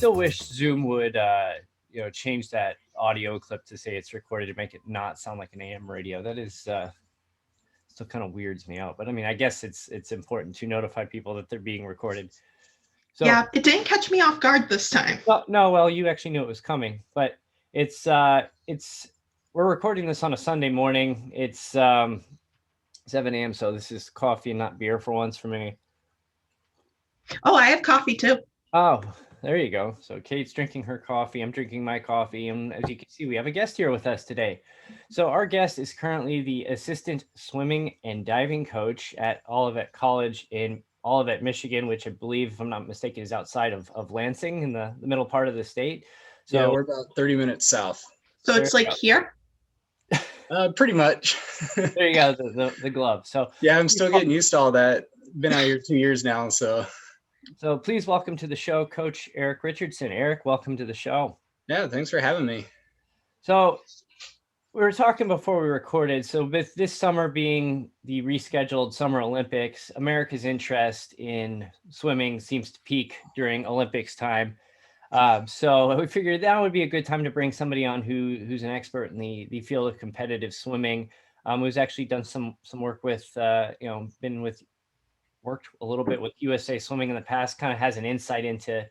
still wish Zoom would, change that audio clip to say it's recorded to make it not sound like an AM radio. That is still kind of weirds me out. But I mean, I guess it's important to notify people that they're being recorded. So, yeah, it didn't catch me off guard this time. Well, you actually knew it was coming, but it's we're recording this on a Sunday morning. It's 7 a.m. So this is coffee and not beer for once for me. Oh, I have coffee too. Oh, there you go. So Kate's drinking her coffee. I'm drinking my coffee. And as you can see, we have a guest here with us today. So our guest is currently the assistant swimming and diving coach at Olivet College in Olivet, Michigan, which I believe, if I'm not mistaken, is outside of Lansing in the middle part of the state. So yeah, we're about 30 minutes south. So it's like here? Pretty much. There you go, the glove. So yeah, I'm still getting used to all that. Been out here 2 years now, so please welcome to the show, Coach Erik Richardson. Erik, welcome to the show. Yeah, thanks for having me. So we were talking before we recorded. So with this summer being the rescheduled Summer Olympics, America's interest in swimming seems to peak during Olympics time. So we figured that would be a good time to bring somebody on who's an expert in the field of competitive swimming, who's actually done some work with, worked a little bit with USA Swimming in the past, kind of has an insight into,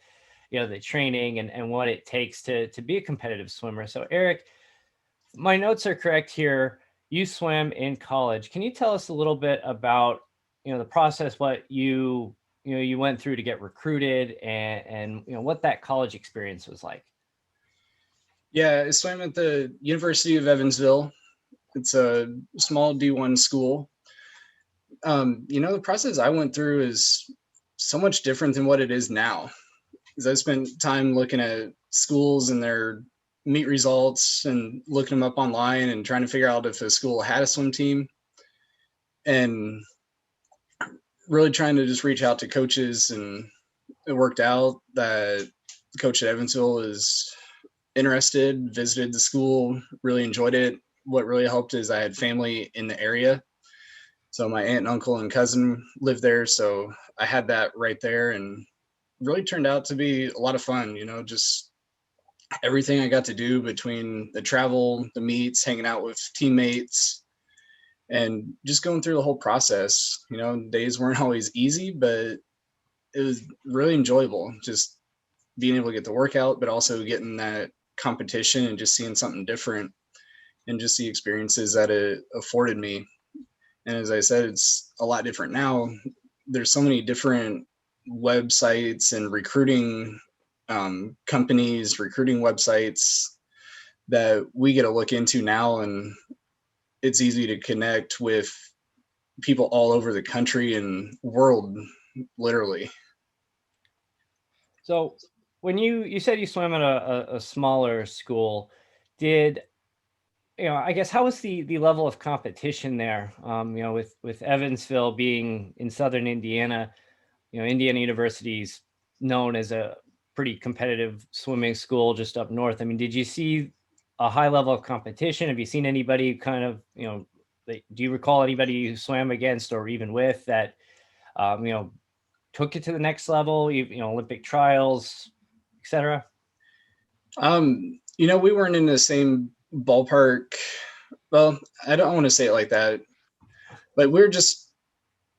the training and what it takes to be a competitive swimmer. So Erik, my notes are correct here. You swam in college. Can you tell us a little bit about, the process, what you went through to get recruited and what that college experience was like? Yeah, I swam at the University of Evansville. It's a small D1 school. The process I went through is so much different than what it is now. Because I spent time looking at schools and their meet results and looking them up online and trying to figure out if a school had a swim team, and really trying to just reach out to coaches. And it worked out that the coach at Evansville is interested, visited the school, really enjoyed it. What really helped is I had family in the area. So my aunt and uncle and cousin lived there. So I had that right there, and really turned out to be a lot of fun, just everything I got to do between the travel, the meets, hanging out with teammates, and just going through the whole process. Days weren't always easy, but it was really enjoyable, just being able to get the workout, but also getting that competition and just seeing something different and just the experiences that it afforded me. And as I said, it's a lot different now. There's so many different websites and recruiting companies, recruiting websites that we get to look into now, and it's easy to connect with people all over the country and world, literally. So when you said you swam at a smaller school, I guess, how was the level of competition there? With Evansville being in Southern Indiana, Indiana University's known as a pretty competitive swimming school just up north. I mean, did you see a high level of competition? Have you seen anybody kind of, do you recall anybody you swam against or even with that, took it to the next level, Olympic trials, etc.? We weren't in the same ballpark. Well, I don't want to say it like that, but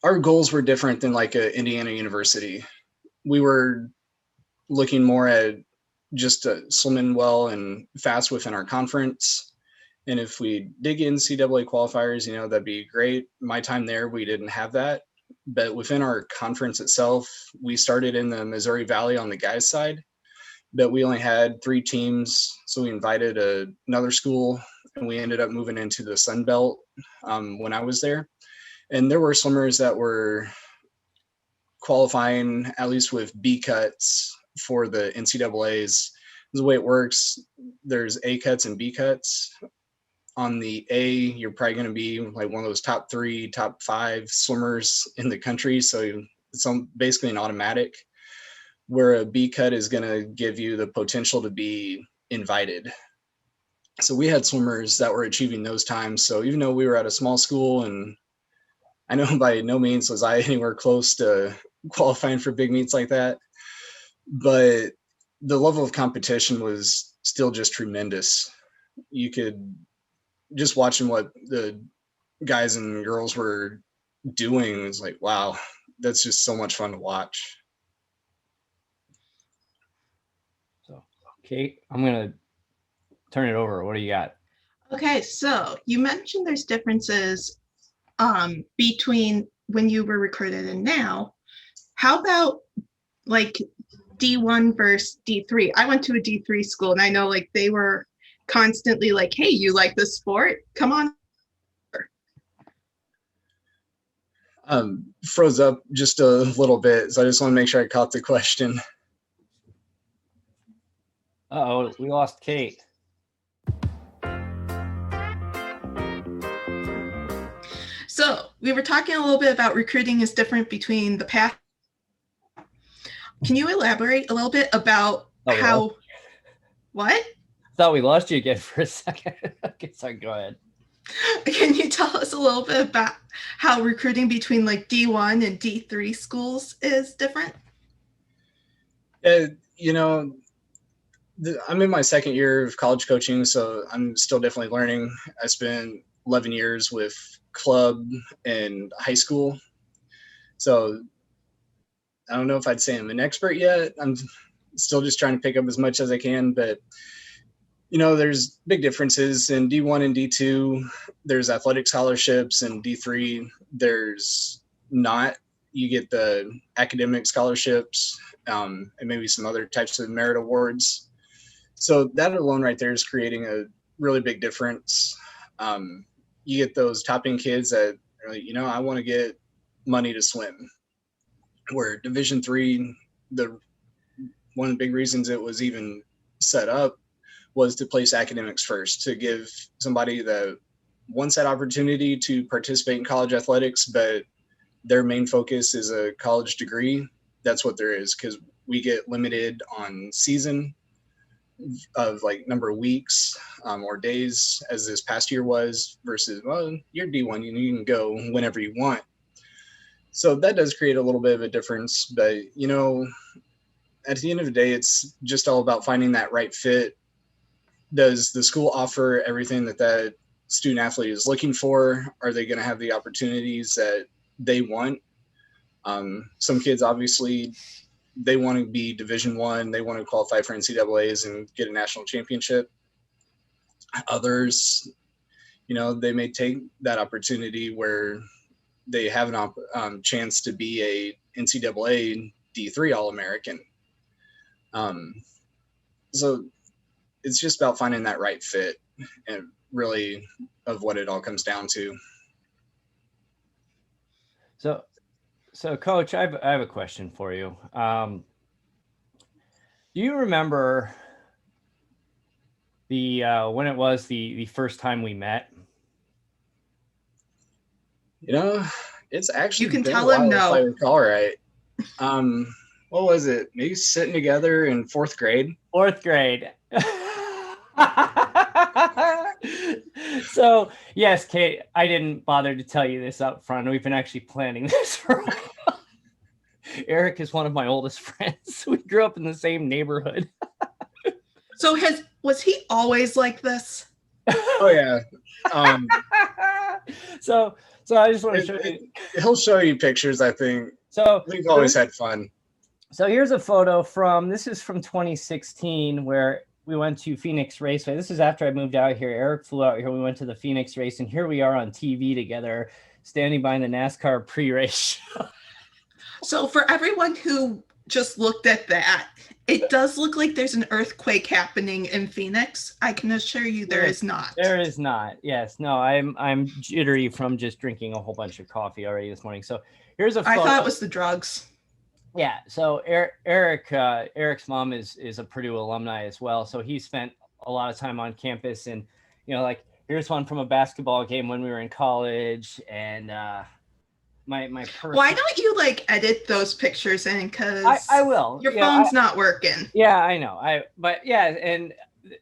our goals were different than like a Indiana University. We were looking more at just swimming well and fast within our conference. And if we did get NCAA qualifiers, that'd be great. My time there, we didn't have that. But within our conference itself, we started in the Missouri Valley on the guys' side, but we only had 3 teams. So we invited another school, and we ended up moving into the Sun Belt when I was there. And there were swimmers that were qualifying at least with B cuts for the NCAAs. The way it works, there's A cuts and B cuts. On the A, you're probably going to be like one of those top 3, top 5 swimmers in the country. So it's basically an automatic, where a B cut is going to give you the potential to be invited. So we had swimmers that were achieving those times. So even though we were at a small school, and I know by no means was I anywhere close to qualifying for big meets like that, but the level of competition was still just tremendous. You could just watching what the guys and girls were doing was like, wow, that's just so much fun to watch. So, Kate, I'm going to turn it over. What do you got? Okay, so you mentioned there's differences between when you were recruited and now. How about like D1 versus D3? I went to a D3 school and I know like they were constantly like, hey, you like this sport? Come on. Froze up just a little bit, so I just want to make sure I caught the question. Uh-oh, we lost Kate. So we were talking a little bit about recruiting is different between the path. Can you elaborate a little bit about how, what? Thought we lost you again for a second. Okay, sorry, go ahead. Can you tell us a little bit about how recruiting between like D1 and D3 schools is different? You know, I'm in my second year of college coaching, so I'm still definitely learning. I spent 11 years with club and high school, so I don't know if I'd say I'm an expert yet. I'm still just trying to pick up as much as I can, but you know, there's big differences in D1 and D2. There's athletic scholarships, and D3 there's not. You get the academic scholarships and maybe some other types of merit awards. So that alone right there is creating a really big difference. You get those top-end kids that are like, you know, I want to get money to swim. Where Division III, one of the big reasons it was even set up was to place academics first, to give somebody that wants that opportunity to participate in college athletics, but their main focus is a college degree. That's what there is, because we get limited on season of like number of weeks or days, as this past year was, versus, well, you're D1, you can go whenever you want. So that does create a little bit of a difference, but you know, at the end of the day, it's just all about finding that right fit. Does the school offer everything that student athlete is looking for? Are they going to have the opportunities that they want? Some kids, obviously, they want to be Division I, they want to qualify for NCAAs and get a national championship. Others, you know, they may take that opportunity where they have an chance to be a NCAA D3 All-American. So it's just about finding that right fit, and really of what it all comes down to. So Coach, I have a question for you. Do you remember the when it was the first time we met? You know, it's actually You can been tell a him while, no. if I recall right. What was it? Maybe sitting together in fourth grade. Fourth grade. So yes, Kate, I didn't bother to tell you this up front. We've been actually planning this for a while. Erik is one of my oldest friends. We grew up in the same neighborhood. So was he always like this? Oh yeah. So I just want to show you. He'll show you pictures, I think. So we've always had fun. So here's a photo this is from 2016, where we went to Phoenix Raceway. This is after I moved out here. Erik flew out here. We went to the Phoenix race, and here we are on TV together, standing by in the NASCAR pre-race. So for everyone who just looked at that, it does look like there's an earthquake happening in Phoenix. I can assure you there is not. There is not. Yes. No, I'm jittery from just drinking a whole bunch of coffee already this morning. So here's a photo. I thought it was the drugs. Yeah. So Erik's mom is a Purdue alumni as well. So he spent a lot of time on campus, and, you know, like here's one from a basketball game when we were in college, and my Why don't you like edit those pictures in? Because I will. Your phone's not working. Yeah, I know. But yeah, and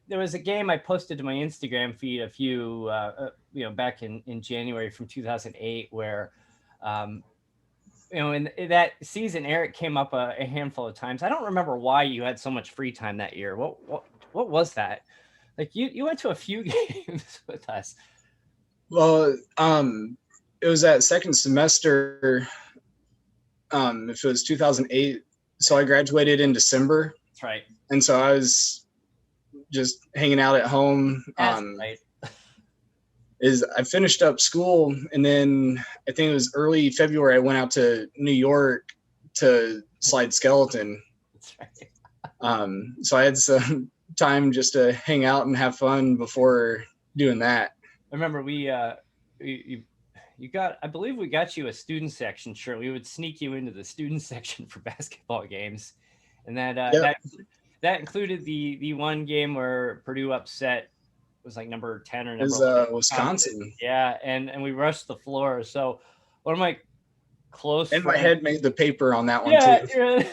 there was a game I posted to my Instagram feed a few back in January from 2008, where in that season, Erik came up a handful of times. I don't remember why you had so much free time that year. What was that? Like you went to a few games with us. Well, it was that second semester. If it was 2008, so I graduated in December. That's right. And so I was just hanging out at home. That's right. I finished up school, and then I think it was early February, I went out to New York to slide skeleton. That's right. So I had some time just to hang out and have fun before doing that. I remember you got, I believe we got you a student section shirt. We would sneak you into the student section for basketball games. And that included the one game where Purdue upset, was like number 10 or number 11. Wisconsin. Yeah, and we rushed the floor. So one of my close and friends, my head made the paper on that one too.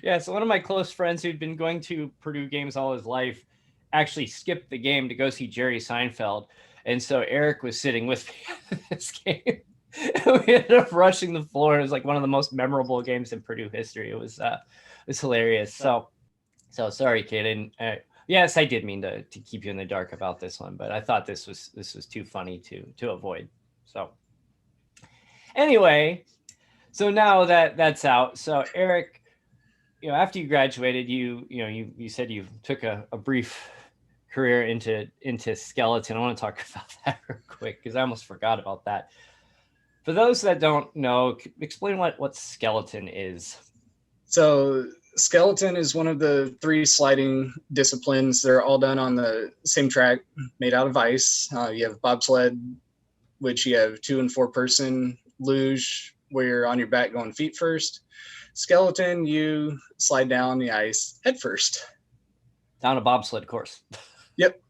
Yeah, so one of my close friends who'd been going to Purdue games all his life actually skipped the game to go see Jerry Seinfeld. And so Erik was sitting with me at this game. And we ended up rushing the floor. It was like one of the most memorable games in Purdue history. It was hilarious. So sorry, Kate. Yes, I did mean to keep you in the dark about this one, but I thought this was too funny to avoid. So anyway, so now that's out. So Erik, after you graduated, you said you took a brief career into skeleton. I want to talk about that real quick because I almost forgot about that. For those that don't know, explain what skeleton is. So skeleton is one of the 3 sliding disciplines. They're all done on the same track made out of ice. You have bobsled, which you have 2 and 4 person, luge, where you're on your back going feet first. Skeleton, you slide down the ice head first. Down a bobsled course. Yep.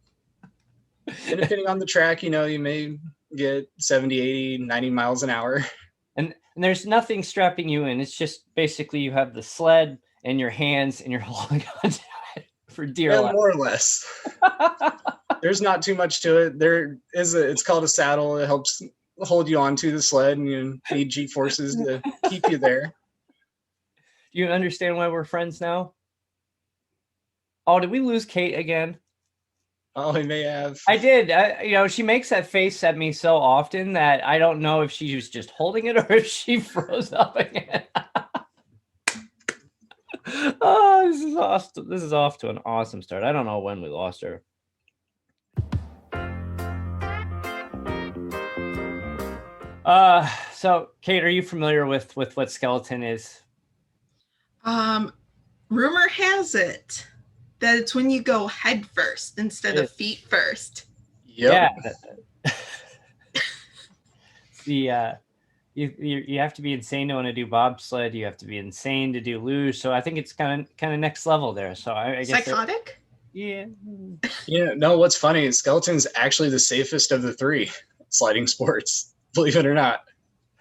And depending on the track, you may get 70, 80, 90 miles an hour. And there's nothing strapping you in. It's just basically you have the sled in your hands and you're holding on to it for dear life. More or less. There's not too much to it. It's called a saddle. It helps hold you onto the sled, and you need G-forces to keep you there. Do you understand why we're friends now? Oh, did we lose Kate again? Oh, we may have. I did. She makes that face at me so often that I don't know if she was just holding it or if she froze up again. Oh, this is awesome. This is off to an awesome start. I don't know when we lost her. So Kate, are you familiar with what skeleton is? Rumor has it that it's when you go head first instead of feet first. Yep. Yeah. You have to be insane to want to do bobsled. You have to be insane to do luge. So I think it's kind of next level there. So I guess psychotic. Yeah. Yeah. No, what's funny is skeleton's actually the safest of the 3 sliding sports. Believe it or not.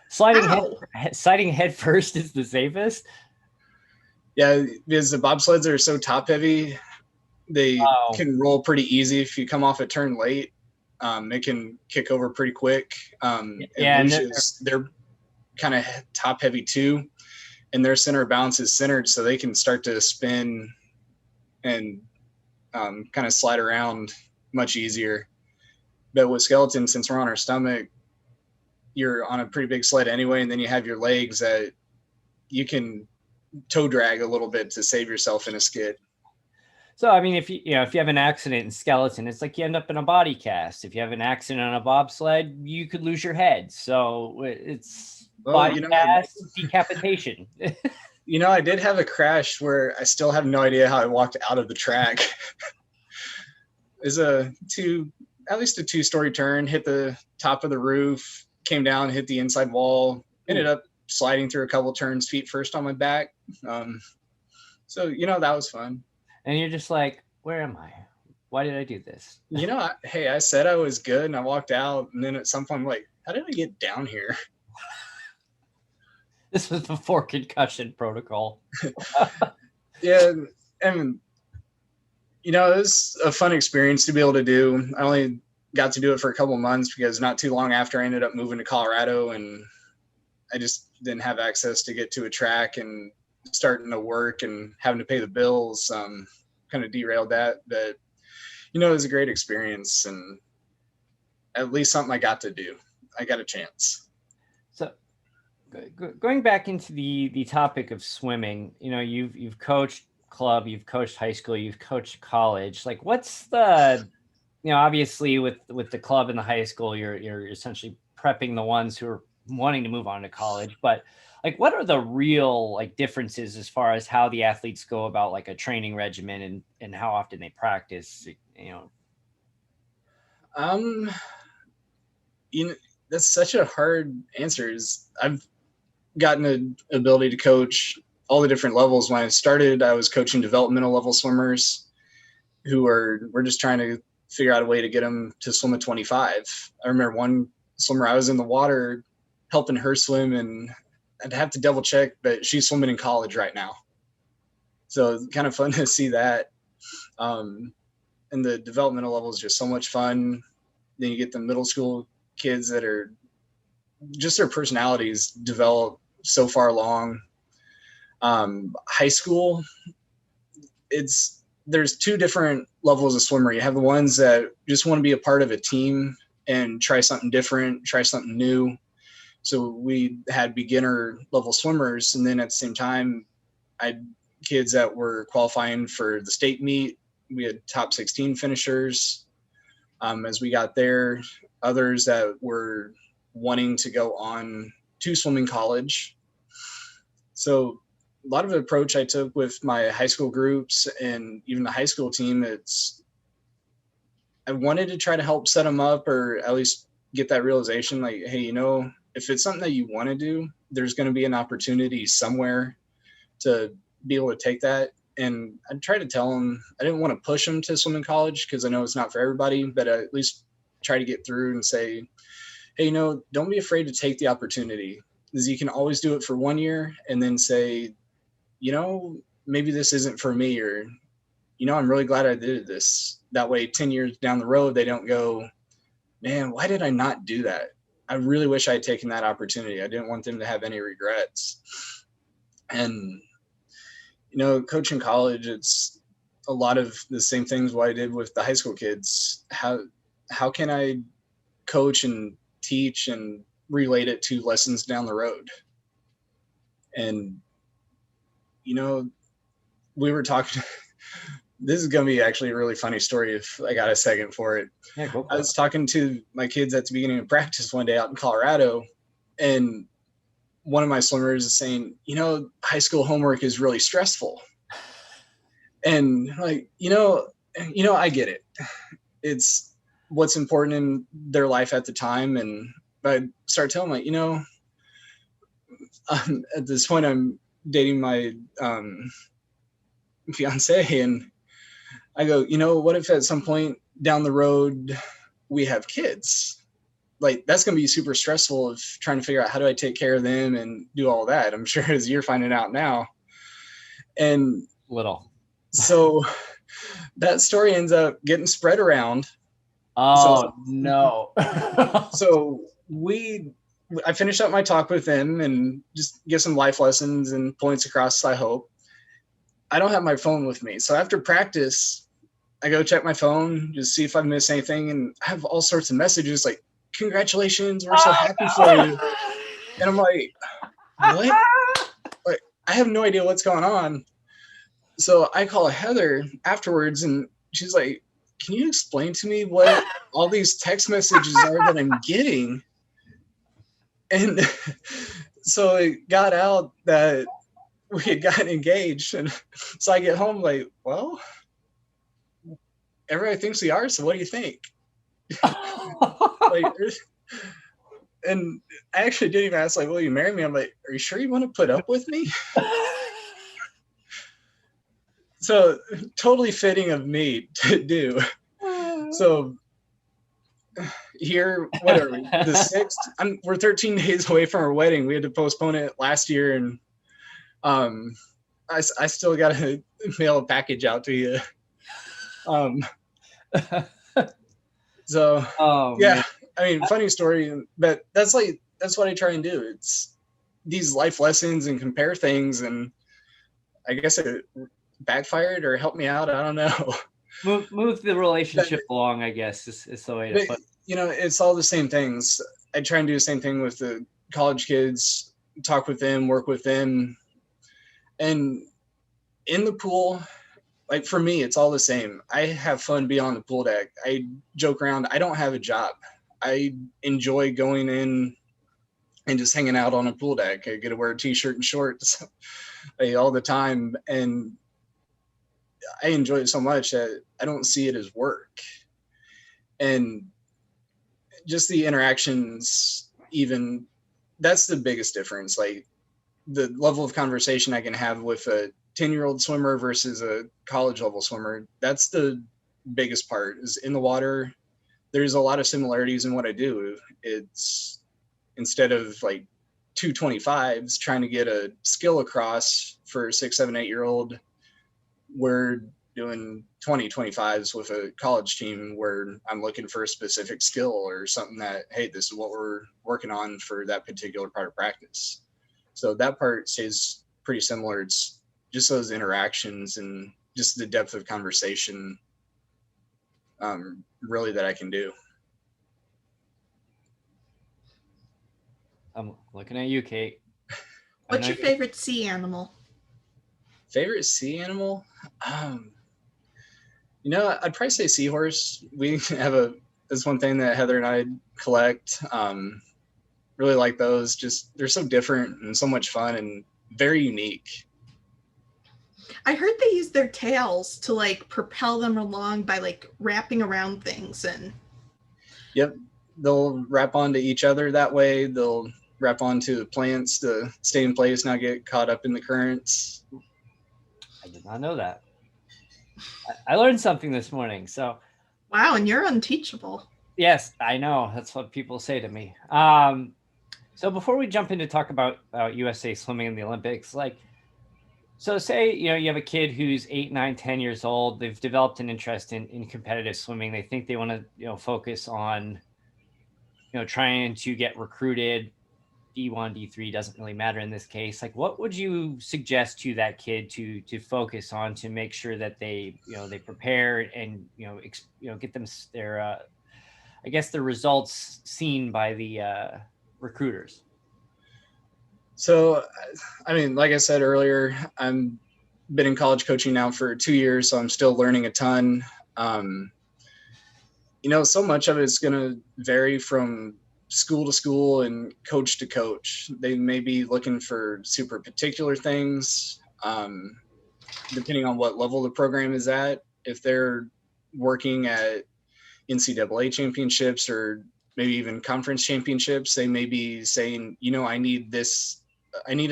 Sliding head first is the safest. Yeah, because the bobsleds are so top heavy, they can roll pretty easy if you come off a turn late. It can kick over pretty quick. They're kind of top heavy too, and their center of balance is centered, so they can start to spin and kind of slide around much easier. But with skeleton, since we're on our stomach, you're on a pretty big sled anyway, and then you have your legs that you can toe drag a little bit to save yourself in a skid. So I mean, if you have an accident in skeleton, it's like you end up in a body cast. If you have an accident on a bobsled, you could lose your head. So it's body cast, decapitation. I did have a crash where I still have no idea how I walked out of the track. It's at least a 2-story turn, hit the top of the roof, came down, hit the inside wall, ended up sliding through a couple turns feet first on my back. So that was fun. And you're just like, where am I? Why did I do this? I said I was good, and I walked out, and then at some point I'm like, how did I get down here? This was before concussion protocol. Yeah, and it was a fun experience to be able to do. I only got to do it for a couple months because not too long after I ended up moving to Colorado, and I just didn't have access to get to a track, and starting to work and having to pay the bills kind of derailed that. But it was a great experience, and at least something I got to do. I got a chance. So going back into the topic of swimming, you've coached club, you've coached high school, you've coached college. Like, what's the, obviously with the club and the high school, you're essentially prepping the ones who are wanting to move on to college. But like, what are the real like differences as far as how the athletes go about like a training regimen and how often they practice? That's such a hard answer. I've gotten an ability to coach all the different levels. When I started, I was coaching developmental level swimmers who we're just trying to figure out a way to get them to swim a 25. I remember one swimmer, I was in the water helping her swim, and I'd have to double check, but she's swimming in college right now. So it's kind of fun to see that. And the developmental level is just so much fun. Then you get the middle school kids that are just, their personalities develop so far along. High school, there's two different levels of swimmer. You have the ones that just want to be a part of a team and try something different, try something new. So we had beginner level swimmers, and then at the same time, I had kids that were qualifying for the state meet. We had top 16 finishers. As we got there, others that were wanting to go on to swimming college. So a lot of the approach I took with my high school groups and even the high school team, I wanted to try to help set them up, or at least get that realization, like, hey, if it's something that you want to do, there's going to be an opportunity somewhere to be able to take that. And I tried to tell them, I didn't want to push them to swimming college because I know it's not for everybody, but I at least try to get through and say, hey, don't be afraid to take the opportunity, because you can always do it for 1 year and then say, maybe this isn't for me, or, I'm really glad I did this. That way, 10 years down the road, they don't go, man, why did I not do that? I really wish I had taken that opportunity. I didn't want them to have any regrets. And, coaching college, it's a lot of the same things what I did with the high school kids. How can I coach and teach and relate it to lessons down the road? And, we were talking, this is going to be actually a really funny story if I got a second for it. Yeah, go for I was talking to my kids at the beginning of practice one day out in Colorado, and one of my swimmers is saying, high school homework is really stressful. And like, I get it. It's what's important in their life at the time. And I start telling them, like, at this point I'm dating my fiance, and I go, what if at some point down the road we have kids? Like, that's going to be super stressful of trying to figure out how do I take care of them and do all that. I'm sure as you're finding out now. And little. So that story ends up getting spread around. Oh, no. So I finished up my talk with them and just give some life lessons and points across, I hope. I don't have my phone with me. So after practice, I go check my phone, just see if I've missed anything. And I have all sorts of messages like, congratulations, we're so happy for you. And I'm like, what? Like, I have no idea what's going on. So I call Heather afterwards, and she's like, can you explain to me what all these text messages are that I'm getting? And so it got out that we had gotten engaged. And so I get home like, well, everybody thinks we are, so what do you think? Like, and I actually didn't even ask, like, will you marry me? I'm like, are you sure you want to put up with me? So totally fitting of me to do. So here, what are we, the 6th? We're 13 days away from our wedding. We had to postpone it last year, and I still got to mail a package out to you. So yeah, man. I mean, funny story, but that's what I try and do. It's these life lessons and compare things, and I guess it backfired or helped me out. I don't know. Move the relationship along, I guess, is the way to put it. You know, it's all the same things. I try and do the same thing with the college kids, talk with them, work with them. And in the pool, like for me, it's all the same. I have fun being on the pool deck. I joke around. I don't have a job. I enjoy going in and just hanging out on a pool deck. I get to wear a t-shirt and shorts all the time. And I enjoy it so much that I don't see it as work. And just the interactions, even, that's the biggest difference. Like the level of conversation I can have with a 10-year-old swimmer versus a college level swimmer, that's the biggest part. Is in the water, there's a lot of similarities in what I do. It's instead of like 225s trying to get a skill across for a 6, 7, 8-year-old, we're doing 2025s with a college team where I'm looking for a specific skill or something that, hey, this is what we're working on for that particular part of practice. So that part stays pretty similar. It's just those interactions and just the depth of conversation really that I can do. I'm looking at you, Kate. What's your favorite sea animal? Favorite sea animal? You know, I'd probably say seahorse. We have that's one thing that Heather and I collect. Really like those. Just, they're so different and so much fun and very unique. I heard they use their tails to like propel them along by like wrapping around things and. Yep. They'll wrap onto each other that way. They'll wrap onto plants to stay in place, not get caught up in the currents. I did not know that. I learned something this morning. So, wow, and you're unteachable. Yes, I know. That's what people say to me. So before we jump into talk about USA swimming in the Olympics, so say, you have a kid who's 8, 9, 10 years old. They've developed an interest in competitive swimming. They think they want to, focus on, trying to get recruited. D1, D3 doesn't really matter in this case. Like, what would you suggest to that kid to focus on to make sure that they prepare and get them their I guess the results seen by the recruiters? So, I mean, like I said earlier, I'm been in college coaching now for 2 years, so I'm still learning a ton. So much of it's going to vary from school to school and coach to coach. They may be looking for super particular things, depending on what level the program is at. If they're working at NCAA championships or maybe even conference championships, they may be saying, I need a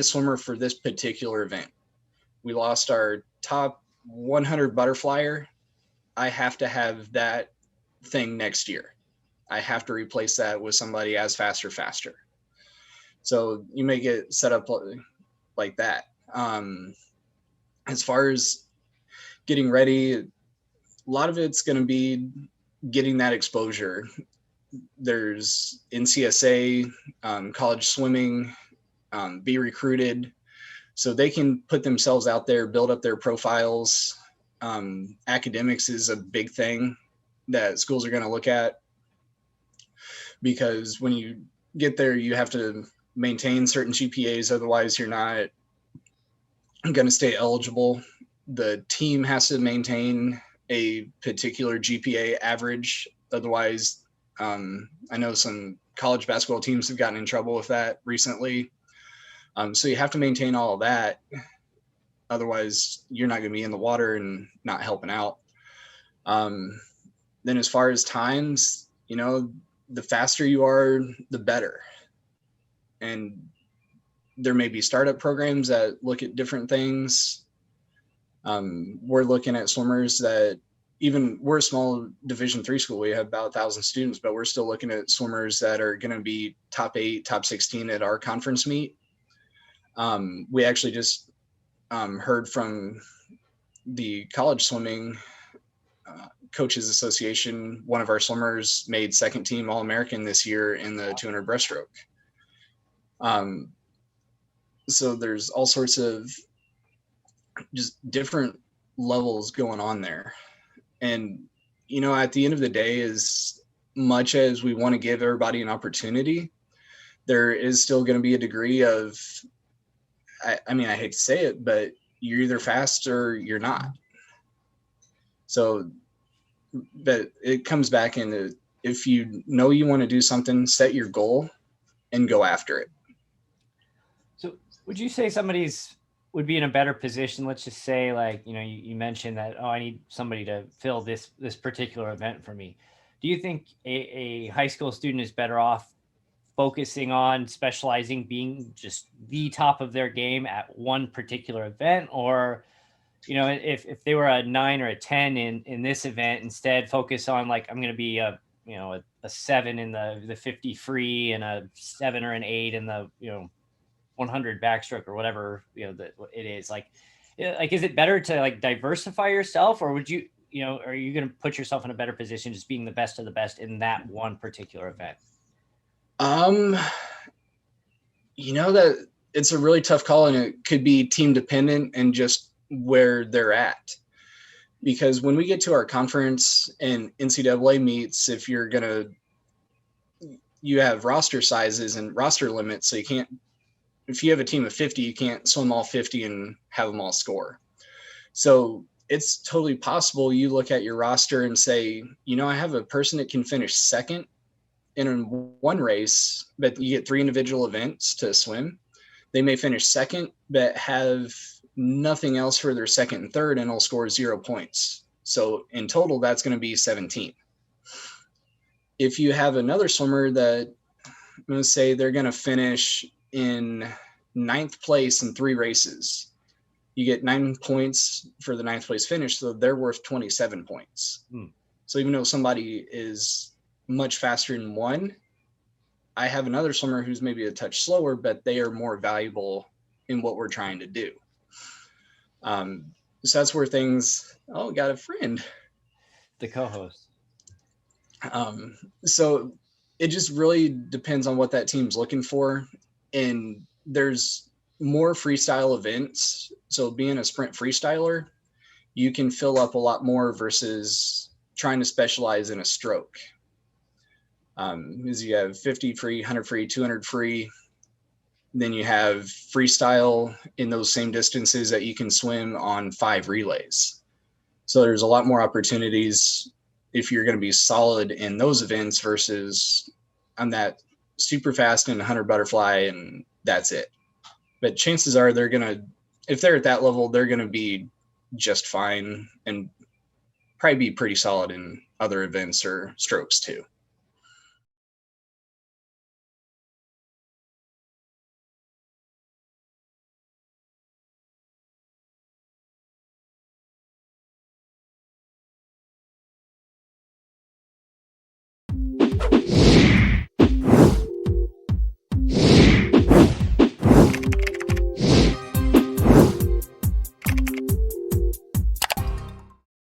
swimmer for this particular event. We lost our top 100 butterflyer. I have to have that thing next year. I have to replace that with somebody as fast or faster. So you may get set up like that. As far as getting ready, a lot of it's going to be getting that exposure. There's NCSA, college swimming, be recruited, so they can put themselves out there, build up their profiles. Academics is a big thing that schools are going to look at, because when you get there, you have to maintain certain GPAs. Otherwise, you're not going to stay eligible. The team has to maintain a particular GPA average. Otherwise, I know some college basketball teams have gotten in trouble with that recently. So you have to maintain all of that. Otherwise, you're not going to be in the water and not helping out. Then as far as times, the faster you are, the better. And there may be startup programs that look at different things. We're looking at swimmers that, even we're a small Division III school. We have about 1,000 students, but we're still looking at swimmers that are going to be top 8, top 16 at our conference meet. We actually just heard from the college swimming coaches association. One of our swimmers made second team All-American this year in the 200 breaststroke. So there's all sorts of just different levels going on there. And, at the end of the day, as much as we want to give everybody an opportunity, there is still going to be a degree of, I mean, I hate to say it, but you're either fast or you're not. So, but it comes back into, if you know you want to do something, set your goal and go after it. So would you say would be in a better position? Let's just say, like, you mentioned that, oh, I need somebody to fill this particular event for me. Do you think a high school student is better off focusing on specializing, being just the top of their game at one particular event? Or, if they were a 9 or a 10 in this event, instead focus on, like, I'm going to be a 7 in the 50 free and a 7 or an 8 in the 100 backstroke or whatever that it is. Like is it better to, like, diversify yourself, or would you are you going to put yourself in a better position just being the best of the best in that one particular event? That it's a really tough call, and it could be team dependent and just where they're at. Because when we get to our conference and NCAA meets, if you have roster sizes and roster limits, so if you have a team of 50, you can't swim all 50 and have them all score. So it's totally possible you look at your roster and say, I have a person that can finish second in one race, but you get 3 individual events to swim. They may finish second, but have nothing else for their second and third, and will score 0 points. So in total, that's going to be 17. If you have another swimmer that, I'm going to say they're going to finish in 9th place in 3 races, you get 9 points for the 9th place finish, so they're worth 27 points. So even though somebody is much faster in one, I have another swimmer who's maybe a touch slower, but they are more valuable in what we're trying to do. So that's where got a friend. The co-host. So it just really depends on what that team's looking for. And there's more freestyle events. So being a sprint freestyler, you can fill up a lot more versus trying to specialize in a stroke. Because you have 50 free, 100 free, 200 free. Then you have freestyle in those same distances that you can swim on 5 relays. So there's a lot more opportunities if you're going to be solid in those events versus I'm that super fast in 100 butterfly and that's it. But chances are if they're at that level, they're going to be just fine and probably be pretty solid in other events or strokes too.